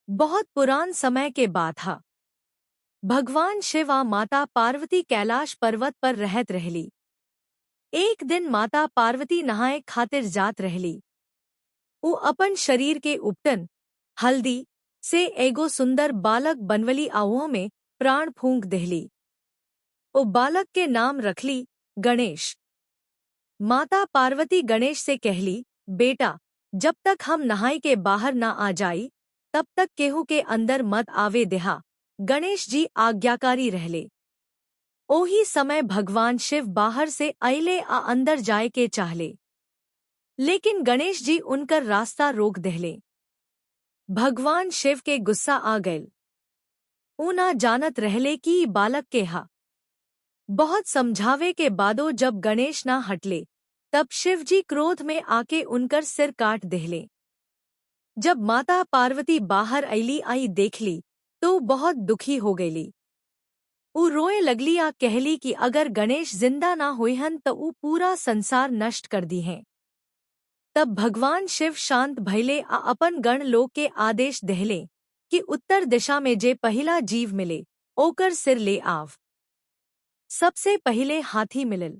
बहुत पुरान समय के बात था। भगवान शिव आ माता पार्वती कैलाश पर्वत पर रहत रहली। एक दिन माता पार्वती नहाए खातिर जात रहली। उ अपन शरीर के उपटन हल्दी से एगो सुंदर बालक बनवली आऊह में प्राण फूंक देहली। ओ बालक के नाम रखली गणेश। माता पार्वती गणेश से कहली, बेटा, जब तक हम नहाई के बाहर ना आ जाई तब तक केहू के अंदर मत आवे देहा। गणेश जी आज्ञाकारी रहले। ओही समय भगवान शिव बाहर से अइले आ अंदर जाए के चाहले, लेकिन गणेश जी उनकर रास्ता रोक देहले। भगवान शिव के गुस्सा आ गयल। ऊ ना जानत रहले कि ई बालक के हा। बहुत समझावे के बादो जब गणेश ना हटले, तब शिवजी क्रोध में आके उनकर सिर काट देहले। जब माता पार्वती बाहर अइली आई देखली तो बहुत दुखी हो गईली। ऊ रोए लगली आ कहली कि अगर गणेश जिंदा ना होइहन तो ऊ पूरा संसार नष्ट कर दी हैं। तब भगवान शिव शांत भइले आ अपन गण लोग के आदेश देहले कि उत्तर दिशा में जे पहिला जीव मिले ओकर सिर ले आव। सबसे पहिले हाथी मिलल।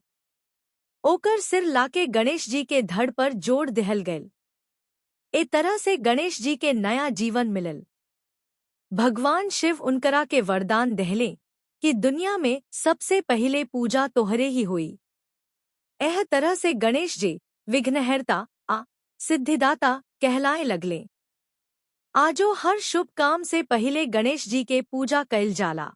ओकर सिर लाके गणेश जी के धड़ पर जोड़ देहल गयल। ए तरह से गणेश जी के नया जीवन मिलल। भगवान शिव उनकरा के वरदान देहले कि दुनिया में सबसे पहिले पूजा तोहरे ही हुई। एह तरह से गणेश जी विघ्नहर्ता आ सिद्धिदाता कहलाए लगले। आजो हर शुभ काम से पहिले गणेश जी के पूजा कइल जाला।